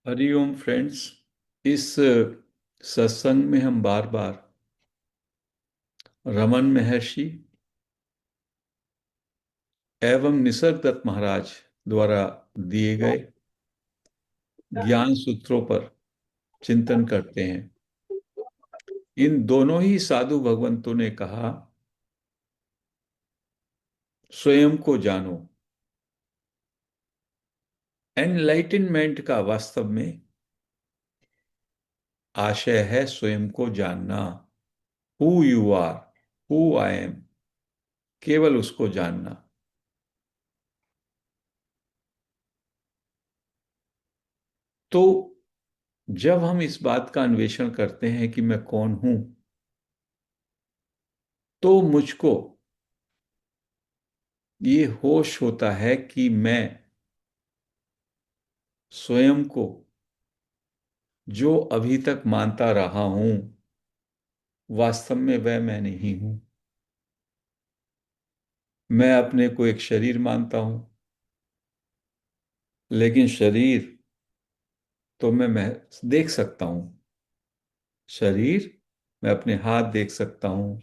Hariom friends. इस सत्संग में हम बार बार रमन महर्षि एवं निसर्गदत्त महाराज द्वारा दिए गए ज्ञान सूत्रों पर चिंतन करते हैं। इन दोनों ही साधु भगवंतों ने कहा, स्वयं को जानो। एनलाइटनमेंट का वास्तव में आशय है स्वयं को जानना। Who you are, who I am, केवल उसको जानना। तो जब हम इस बात का अन्वेषण करते हैं कि मैं कौन हूं, तो मुझको ये होश होता है कि मैं स्वयं को जो अभी तक मानता रहा हूं, वास्तव में वह मैं नहीं हूं। मैं अपने को एक शरीर मानता हूं, लेकिन शरीर तो मैं देख सकता हूं। शरीर, मैं अपने हाथ देख सकता हूं,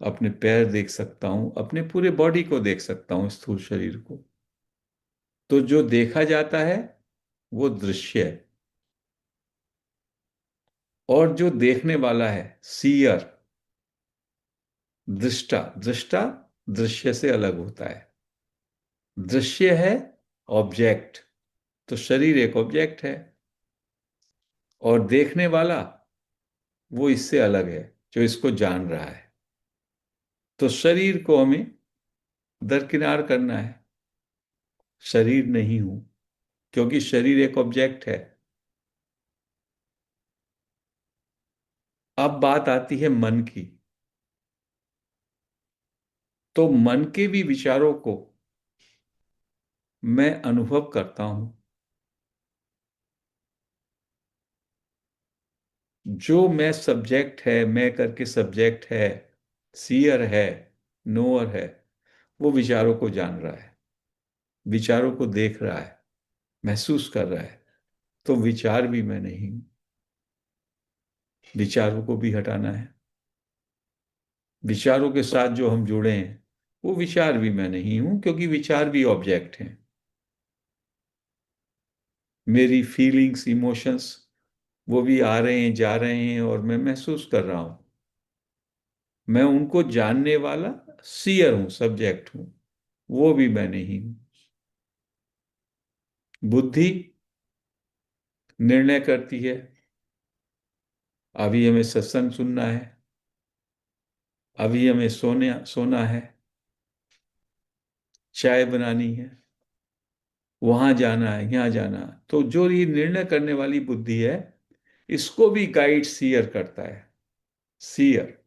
अपने पैर देख सकता हूं, अपने पूरे बॉडी को देख सकता हूं, स्थूल शरीर को। तो जो देखा जाता है वो दृश्य है, और जो देखने वाला है, सीयर, दृष्टा। दृष्टा दृश्य से अलग होता है। दृश्य है ऑब्जेक्ट, तो शरीर एक ऑब्जेक्ट है, और देखने वाला वो इससे अलग है, जो इसको जान रहा है। तो शरीर को हमें दरकिनार करना है। शरीर नहीं हूं, क्योंकि शरीर एक ऑब्जेक्ट है। अब बात आती है मन की। तो मन के भी विचारों को मैं अनुभव करता हूं। जो मैं सब्जेक्ट है, मैं करके सब्जेक्ट है, सीयर है, नोअर है, वो विचारों को जान रहा है, विचारों को देख रहा है, महसूस कर रहा है। तो विचार भी मैं नहीं हूं। विचारों को भी हटाना है। विचारों के साथ जो हम जुड़े हैं, वो विचार भी मैं नहीं हूं, क्योंकि विचार भी ऑब्जेक्ट हैं। मेरी फीलिंग्स, इमोशंस, वो भी आ रहे हैं, जा रहे हैं, और मैं महसूस कर रहा हूं। मैं उनको जानने वाला सीयर हूं, सब्जेक्ट हूं। वो भी मैं नहीं हूं। बुद्धि निर्णय करती है। अभी हमें सत्संग सुनना है, अभी हमें सोना है, चाय बनानी है, वहां जाना है, यहां जाना है। तो जो ये निर्णय करने वाली बुद्धि है, इसको भी गाइड सीयर करता है। सीयर,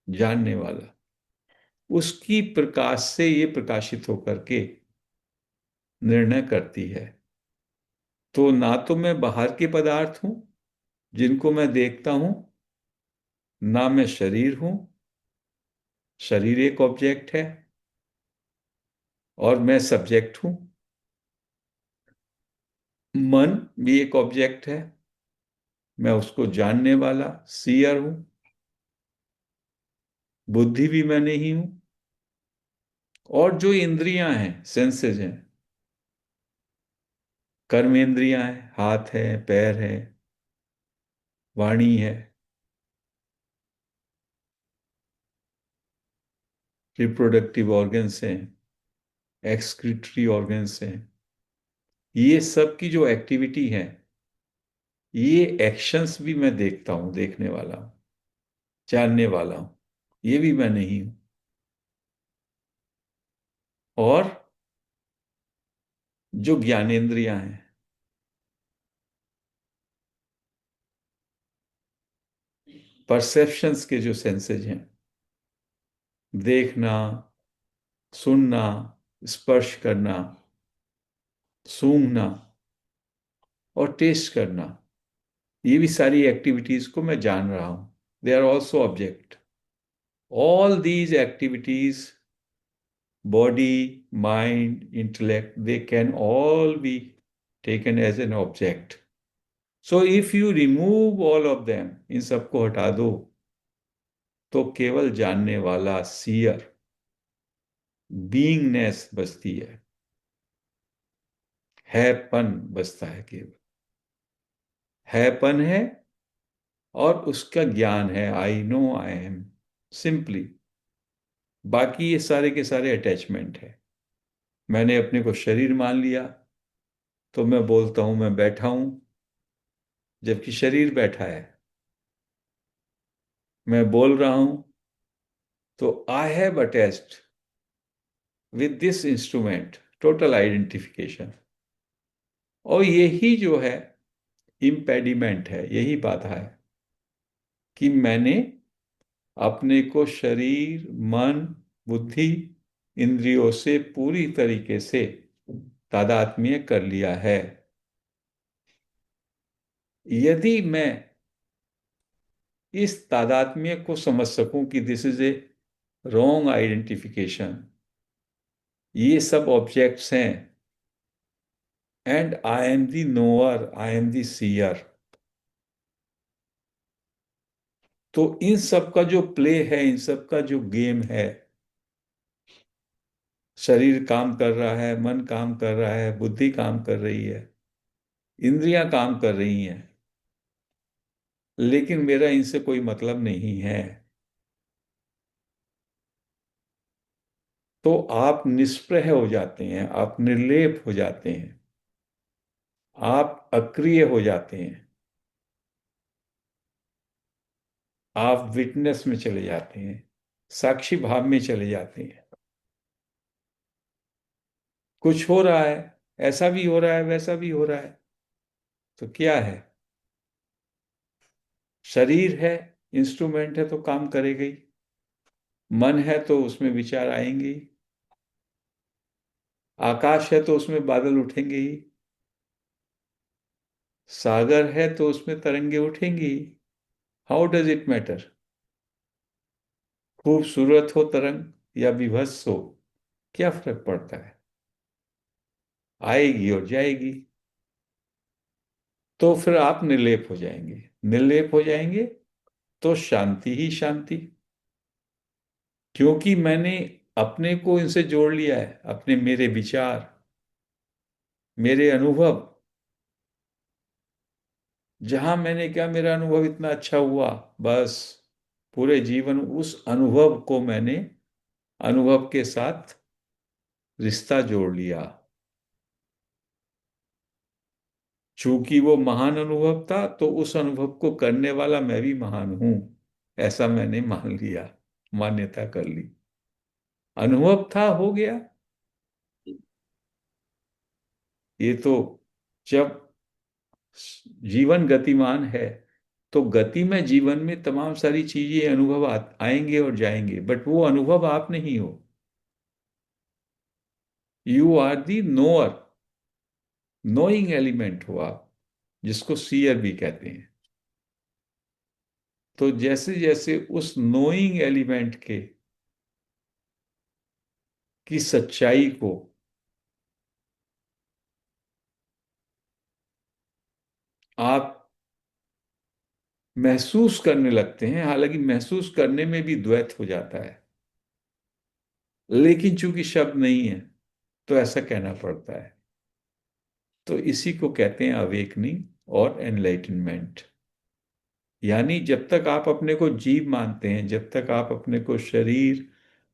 जानने वाला, उसकी प्रकाश से ये प्रकाशित होकर के निर्णय करती है। तो ना तो मैं बाहर के पदार्थ हूं जिनको मैं देखता हूं, ना मैं शरीर हूं। शरीर एक ऑब्जेक्ट है, और मैं सब्जेक्ट हूं। मन भी एक ऑब्जेक्ट है, मैं उसको जानने वाला सीयर हूं। बुद्धि भी मैं नहीं हूं। और जो इंद्रियां हैं, सेंसेस हैं, कर्मेंद्रियां हैं, हाथ है, पैर है, वाणी है, रिप्रोडक्टिव ऑर्गन्स हैं, एक्सक्रीटरी ऑर्गन्स हैं, ये सब की जो एक्टिविटी है, ये एक्शंस भी मैं देखता हूं, देखने वाला हूं, जानने वाला हूं। ये भी मैं नहीं हूं। और जो ज्ञानेंद्रियां हैं, परसेप्शंस के जो सेंसेज हैं, देखना, सुनना, स्पर्श करना, सूंघना और टेस्ट करना, ये भी सारी एक्टिविटीज को मैं जान रहा हूं। They are also object. All these activities, body, mind, intellect, they can all be taken as an object. So if you remove all of them, इन सबको हटा दो, तो केवल जानने वाला, सीयर, बीइंगनेस बचती हैपन बचता है केवल। हैपन है और उसका ज्ञान है, I know I am, simply. बाकी ये सारे के सारे अटैचमेंट है। मैंने अपने को शरीर मान लिया, तो मैं बोलता हूं मैं बैठा हूं, जबकि शरीर बैठा है। मैं बोल रहा हूं, तो I have attached with this instrument, total identification. और यही जो है इम्पेडिमेंट है, यही बाधा है कि मैंने अपने को शरीर, मन, बुद्धि, इंद्रियों से पूरी तरीके से तादात्म्य कर लिया है। यदि मैं इस तादात्म्य को समझ सकूं कि this is a wrong identification, ये सब ऑब्जेक्ट्स हैं, and I am the knower, I am the seer, तो इन सब का जो प्ले है, इन सब का जो गेम है, शरीर काम कर रहा है, मन काम कर रहा है, बुद्धि काम कर रही है, इंद्रियां काम कर रही हैं, लेकिन मेरा इनसे कोई मतलब नहीं है, तो आप निष्प्रह हो जाते हैं, आप निर्लेप हो जाते हैं, आप अक्रिय हो जाते हैं, आप विटनेस में चले जाते हैं, साक्षी भाव में चले जाते हैं। कुछ हो रहा है, ऐसा भी हो रहा है, वैसा भी हो रहा है, तो क्या है? शरीर है, इंस्ट्रूमेंट है, तो काम करेगा ही। मन है तो उसमें विचार आएंगे ही। आकाश है तो उसमें बादल उठेंगे ही। सागर है तो उसमें तरंगे उठेंगी ही। How does it matter? खूबसूरत हो तरंग या विभत्स हो, क्या फर्क पड़ता है? आएगी और जाएगी। तो फिर आप निर्लेप हो जाएंगे। निर्लेप हो जाएंगे तो शांति ही शांति, क्योंकि मैंने अपने को इनसे जोड़ लिया है, अपने, मेरे विचार, मेरे अनुभव। जहां मैंने क्या, मेरा अनुभव इतना अच्छा हुआ, बस पूरे जीवन उस अनुभव को मैंने अनुभव के साथ रिश्ता जोड़ लिया। चूंकि वो महान अनुभव था, तो उस अनुभव को करने वाला मैं भी महान हूं, ऐसा मैंने मान लिया, मान्यता कर ली। अनुभव था, हो गया। ये तो, जब जीवन गतिमान है, तो गति में जीवन में तमाम सारी चीजें, अनुभव आएंगे और जाएंगे, बट वो अनुभव आप नहीं हो। You are the knower, knowing element हो आप, जिसको सीयर भी कहते हैं। तो जैसे जैसे उस नोइंग एलिमेंट के की सच्चाई को आप महसूस करने लगते हैं, हालांकि महसूस करने में भी द्वैत हो जाता है, लेकिन चूंकि शब्द नहीं है, तो ऐसा कहना पड़ता है। तो इसी को कहते हैं अवेकनिंग और एनलाइटनमेंट। यानी जब तक आप अपने को जीव मानते हैं, जब तक आप अपने को शरीर,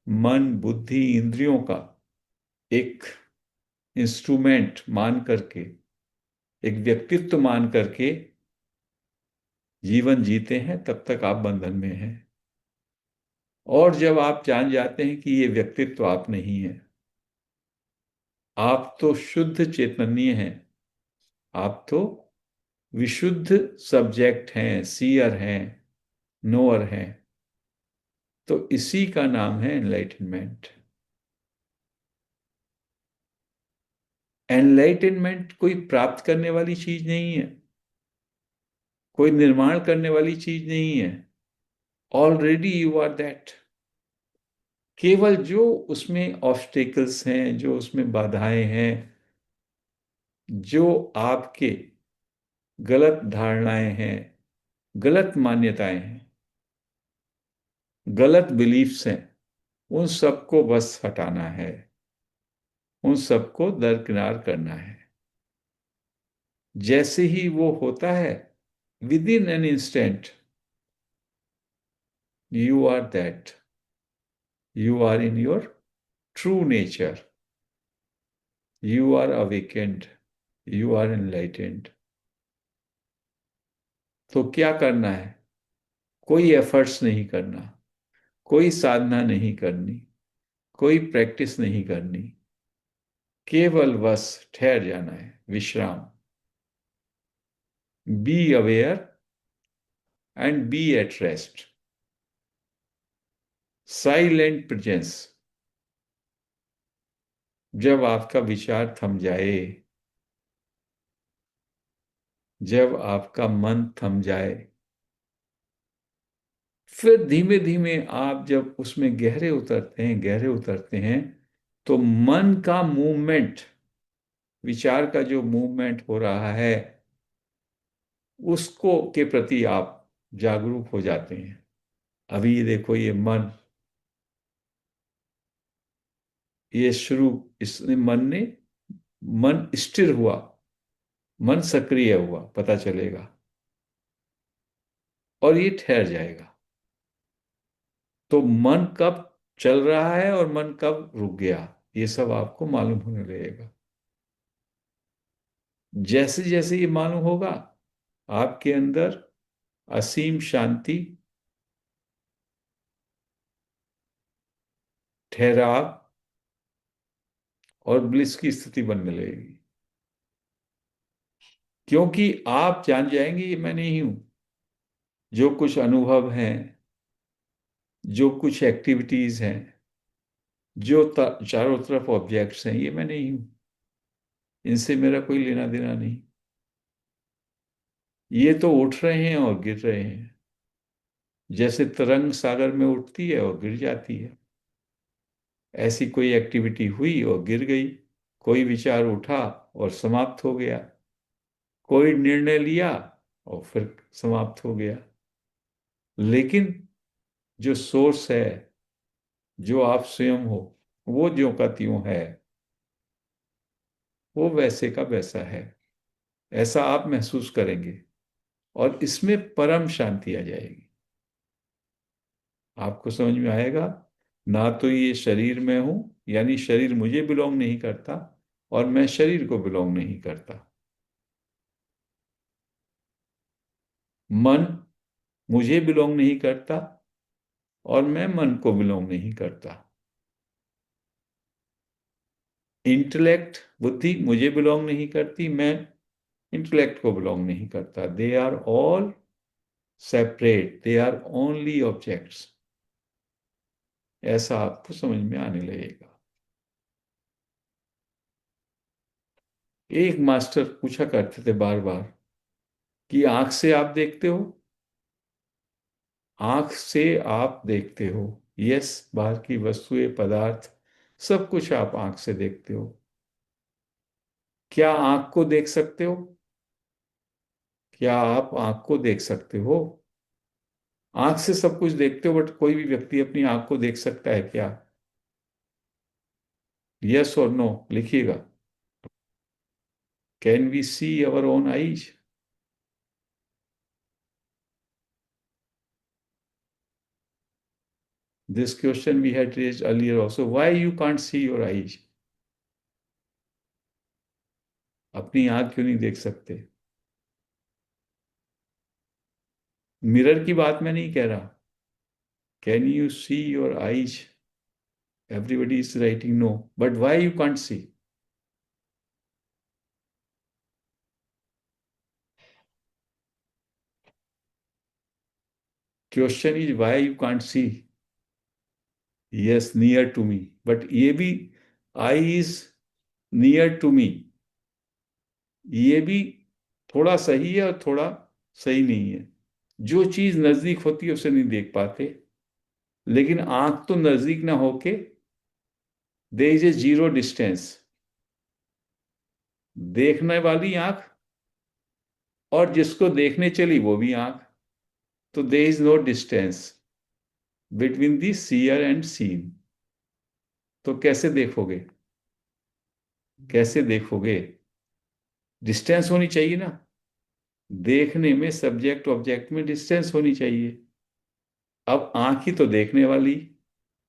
मन, बुद्धि, इंद्रियों का एक इंस्ट्रूमेंट मान करके, एक व्यक्तित्व मान करके जीवन जीते हैं, तब तक आप बंधन में हैं। और जब आप जान जाते हैं कि ये व्यक्तित्व आप नहीं है, आप तो शुद्ध चैतन्य हैं, आप तो विशुद्ध सब्जेक्ट हैं, सीयर हैं, नोअर हैं, तो इसी का नाम है एनलाइटनमेंट। एनलाइटनमेंट कोई प्राप्त करने वाली चीज नहीं है, कोई निर्माण करने वाली चीज नहीं है। Already you are that. केवल जो उसमें ऑब्स्टेकल्स हैं, जो उसमें बाधाएं हैं, जो आपके गलत धारणाएं हैं, गलत मान्यताएं हैं, गलत बिलीफ्स हैं, उन सबको बस हटाना है, उन सबको दरकिनार करना है। जैसे ही वो होता है, within an instant, you are that, you are in your true nature, you are awakened, you are enlightened. तो क्या करना है? कोई एफर्ट्स नहीं करना, कोई साधना नहीं करनी, कोई प्रैक्टिस नहीं करनी, केवल बस ठहर जाना है, विश्राम। Be aware and be at rest. Silent presence. जब आपका विचार थम जाए, जब आपका मन थम जाए, फिर धीमे धीमे आप जब उसमें गहरे उतरते हैं, गहरे उतरते हैं, तो मन का मूवमेंट, विचार का जो मूवमेंट हो रहा है, उसको के प्रति आप जागरूक हो जाते हैं। अभी ये देखो, ये ये शुरू, इसने मन स्थिर हुआ, मन सक्रिय हुआ, पता चलेगा, और ये ठहर जाएगा। तो मन कब चल रहा है और मन कब रुक गया, ये सब आपको मालूम होने लगेगा। जैसे जैसे ये मालूम होगा, आपके अंदर असीम शांति, ठहराव और ब्लिस की स्थिति बनने लगेगी। क्योंकि आप जान जाएंगे ये मैं नहीं हूं। जो कुछ अनुभव हैं, जो कुछ एक्टिविटीज हैं, जो चारों तरफ ऑब्जेक्ट्स हैं, ये मैं नहीं हूं। इनसे मेरा कोई लेना देना नहीं। ये तो उठ रहे हैं और गिर रहे हैं, जैसे तरंग सागर में उठती है और गिर जाती है। ऐसी कोई एक्टिविटी हुई और गिर गई, कोई विचार उठा और समाप्त हो गया, कोई निर्णय लिया और फिर समाप्त हो गया। लेकिन जो सोर्स है, जो आप स्वयं हो, वो ज्यों का त्यों है, वो वैसे का वैसा है। ऐसा आप महसूस करेंगे और इसमें परम शांति आ जाएगी। आपको समझ में आएगा, ना तो ये शरीर में हूं, यानी शरीर मुझे बिलोंग नहीं करता, और मैं शरीर को बिलोंग नहीं करता। मन मुझे बिलोंग नहीं करता और मैं मन को बिलोंग नहीं करता। इंटेलेक्ट, बुद्धि मुझे बिलोंग नहीं करती, मैं इंटेलेक्ट को बिलोंग नहीं करता। They are all separate, they are only objects. ऐसा आपको समझ में आने लगेगा। एक मास्टर पूछा करते थे बार बार कि आंख से आप देखते हो? आंख से आप देखते हो, यस, बाहर की वस्तुएं, पदार्थ, सब कुछ आप आंख से देखते हो। क्या आंख को देख सकते हो? क्या आप आंख को देख सकते हो? आंख से सब कुछ देखते हो, बट कोई भी व्यक्ति अपनी आंख को देख सकता है क्या? यस और नो लिखिएगा। Can we see our own eyes? This question we had raised earlier also, why you can't see your eyes? अपनी आंख क्यों नहीं देख सकते? मिरर की बात मैं नहीं कह रहा। Can you see your eyes? Everybody is writing no, but why you can't see? Question is why you can't see. Yes, near to me, but ये भी, eye is near to me, ये भी थोड़ा सही है और थोड़ा सही नहीं है। जो चीज नजदीक होती है उसे नहीं देख पाते, लेकिन आंख तो नजदीक ना होके, there is a zero distance, देखने वाली आंख और जिसको देखने चली वो भी आंख, तो there is no distance between the seer and seen. तो कैसे देखोगे? कैसे देखोगे? डिस्टेंस होनी चाहिए ना। देखने में सब्जेक्ट ऑब्जेक्ट में डिस्टेंस होनी चाहिए। अब आंख ही तो देखने वाली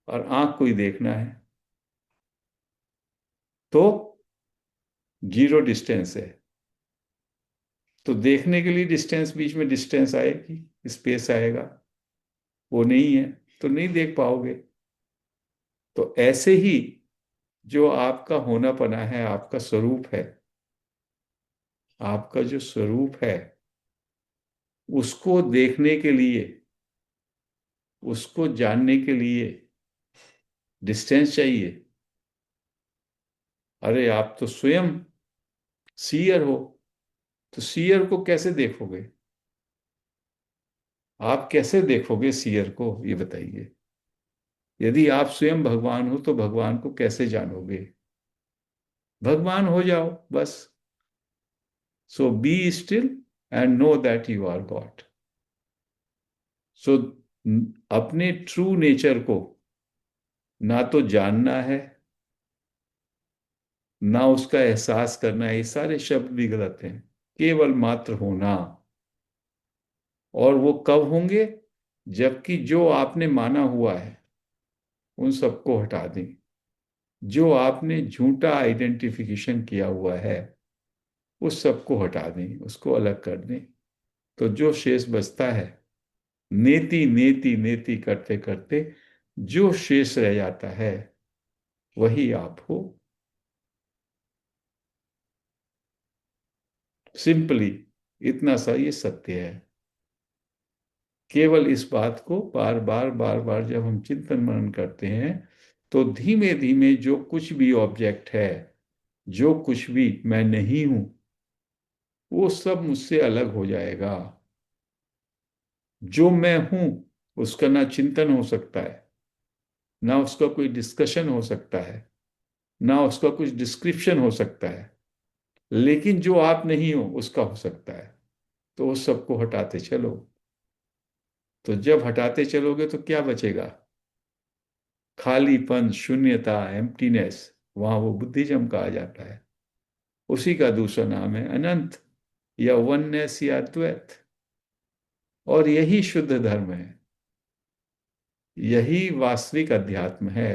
और आंख को ही देखना है, तो जीरो डिस्टेंस है। तो देखने के लिए डिस्टेंस, बीच में डिस्टेंस आएगी, स्पेस आएगा, वो नहीं है तो नहीं देख पाओगे। तो ऐसे ही जो आपका होनापना है, आपका स्वरूप है, आपका जो स्वरूप है, उसको देखने के लिए, उसको जानने के लिए डिस्टेंस चाहिए। अरे आप तो स्वयं सीयर हो, तो सीयर को कैसे देखोगे? आप कैसे देखोगे सीयर को, ये बताइए। यदि आप स्वयं भगवान हो तो भगवान को कैसे जानोगे? भगवान हो जाओ बस। So be still and know that you are God. So अपने ट्रू नेचर को ना तो जानना है, ना उसका एहसास करना है, ये सारे शब्द भी गलत हैं। केवल मात्र होना। और वो कब होंगे? जबकि जो आपने माना हुआ है उन सबको हटा दें। जो आपने झूठा आइडेंटिफिकेशन किया हुआ है उस सबको हटा दें, उसको अलग कर दें। तो जो शेष बचता है, नेति नेति नेति करते करते जो शेष रह जाता है वही आप हो। सिंपली इतना सा ये सत्य है। केवल इस बात को बार बार बार बार जब हम चिंतन मनन करते हैं, तो धीमे धीमे जो कुछ भी ऑब्जेक्ट है, जो कुछ भी मैं नहीं हूं, वो सब मुझसे अलग हो जाएगा। जो मैं हूं उसका ना चिंतन हो सकता है, ना उसका कोई डिस्कशन हो सकता है, ना उसका कुछ डिस्क्रिप्शन हो सकता है। लेकिन जो आप नहीं हो उसका हो सकता है। तो उस सबको हटाते चलो। तो जब हटाते चलोगे तो क्या बचेगा? खालीपन, शून्यता, एम्प्टीनेस। वहां वो बुद्धिज्म कहा जाता है। उसी का दूसरा नाम है अनंत, या वननेस, या द्वैत। और यही शुद्ध धर्म है, यही वास्तविक अध्यात्म है।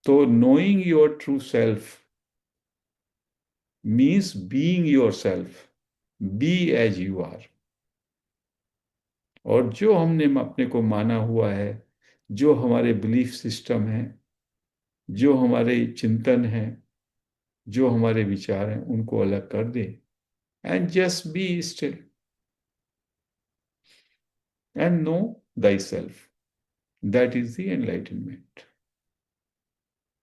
तो knowing your true self means being yourself. Be as you are. और जो हमने अपने को माना हुआ है, जो हमारे बिलीफ सिस्टम है, जो हमारे चिंतन है, जो हमारे विचार हैं, उनको अलग कर दे। And just be still and know thy self. That is the enlightenment.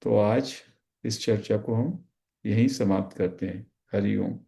तो आज इस चर्चा को हम यहीं समाप्त करते हैं। हरि ओम।